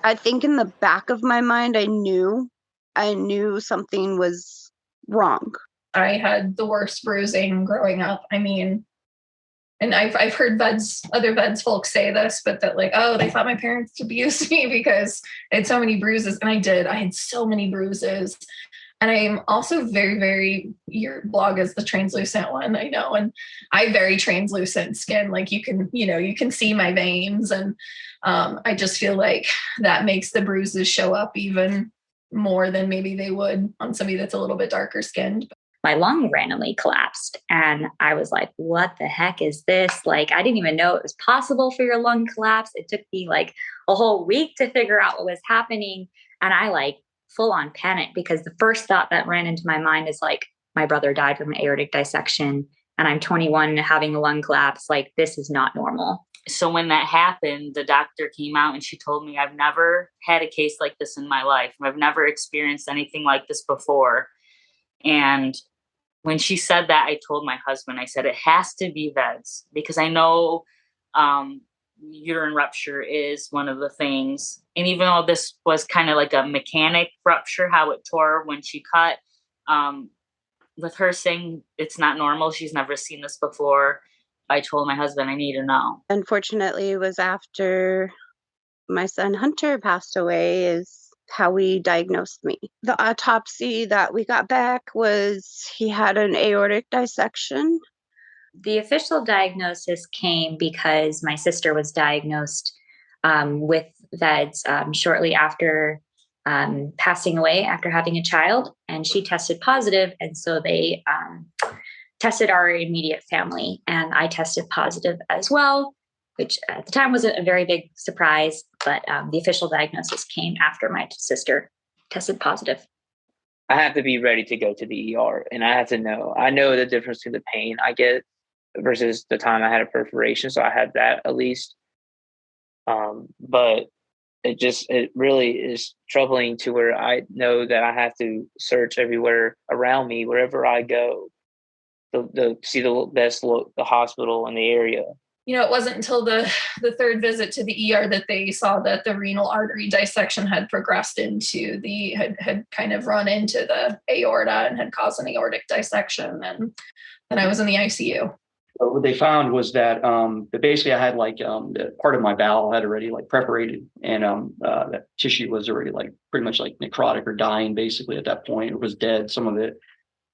I think in the back of my mind, I knew something was wrong. I had the worst bruising growing up. I mean, and I've heard other VEDS folks say this, but that like, oh, they thought my parents abused me because I had so many bruises. And I did. I had so many bruises. And I'm also very, very, your blog is the translucent one, I know. And I have very translucent skin. Like you can see my veins. And I just feel like that makes the bruises show up even more than maybe they would on somebody that's a little bit darker skinned. My lung randomly collapsed and I was like, what the heck is this? Like, I didn't even know it was possible for your lung collapse. It took me like a whole week to figure out what was happening. And I like full on panic because the first thought that ran into my mind is like, my brother died from an aortic dissection and I'm 21 having a lung collapse. Like, this is not normal. So when that happened, the doctor came out and she told me, I've never had a case like this in my life. I've never experienced anything like this before. And when she said that, I told my husband, I said, it has to be VEDS because I know uterine rupture is one of the things. And even though this was kind of like a mechanic rupture, how it tore when she cut, with her saying it's not normal, she's never seen this before, I told my husband, I need to know. Unfortunately, it was after my son Hunter passed away is how we diagnosed me. The autopsy that we got back was he had an aortic dissection. The official diagnosis came because my sister was diagnosed with VEDS shortly after passing away after having a child, and she tested positive. And so they tested our immediate family, and I tested positive as well, which at the time wasn't a very big surprise, but the official diagnosis came after my sister tested positive. I have to be ready to go to the ER, and I have to know. I know the difference in the pain I get versus the time I had a perforation, so I had that at least. But it really is troubling to where I know that I have to search everywhere around me, wherever I go, to see the hospital in the area. It wasn't until the third visit to the ER that they saw that the renal artery dissection had progressed into had kind of run into the aorta and had caused an aortic dissection. And then I was in the ICU. What they found was that basically I had like the part of my bowel had already like perforated, and that tissue was already like pretty much like necrotic or dying basically at that point. It was dead, some of it.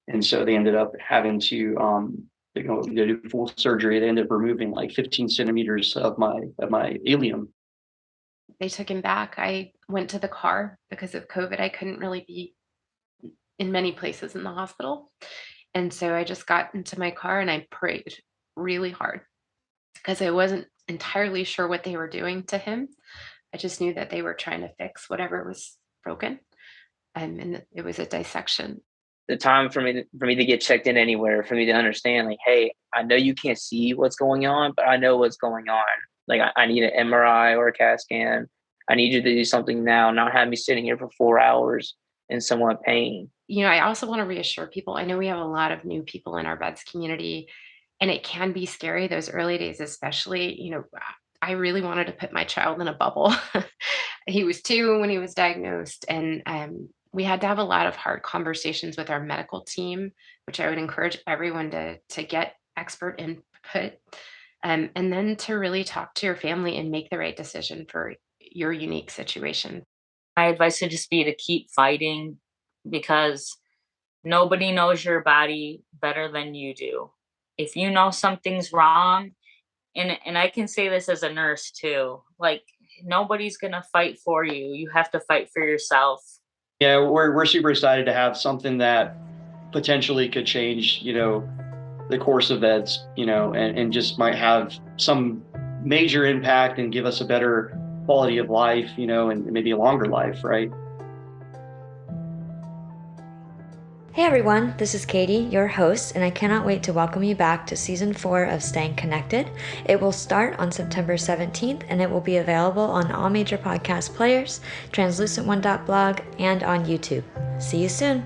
And so they ended up having to do full surgery. They ended up removing like 15 centimeters of my ileum. They took him back. I went to the car because of COVID. I couldn't really be in many places in the hospital. And so I just got into my car and I prayed really hard because I wasn't entirely sure what they were doing to him. I just knew that they were trying to fix whatever was broken. And it was a dissection. The time for me to get checked in anywhere, for me to understand, like, hey, I know you can't see what's going on, but I know what's going on. Like, I need an MRI or a CAT scan. I need you to do something now, not have me sitting here for 4 hours in somewhat pain. I also want to reassure people. I know we have a lot of new people in our VEDS community, and it can be scary those early days, especially. I really wanted to put my child in a bubble. He was 2 when he was diagnosed, and we had to have a lot of hard conversations with our medical team, which I would encourage everyone to get expert input, and then to really talk to your family and make the right decision for your unique situation. My advice would just be to keep fighting, because nobody knows your body better than you do. If you know something's wrong, and I can say this as a nurse too, like, nobody's going to fight for you. You have to fight for yourself. Yeah, we're super excited to have something that potentially could change, the course of VEDS, and just might have some major impact and give us a better quality of life, and maybe a longer life, right? Hey everyone, this is Katie, your host, and I cannot wait to welcome you back to Season 4 of Staying Connected. It will start on September 17th, and it will be available on all major podcast players, translucent1.blog, and on YouTube. See you soon!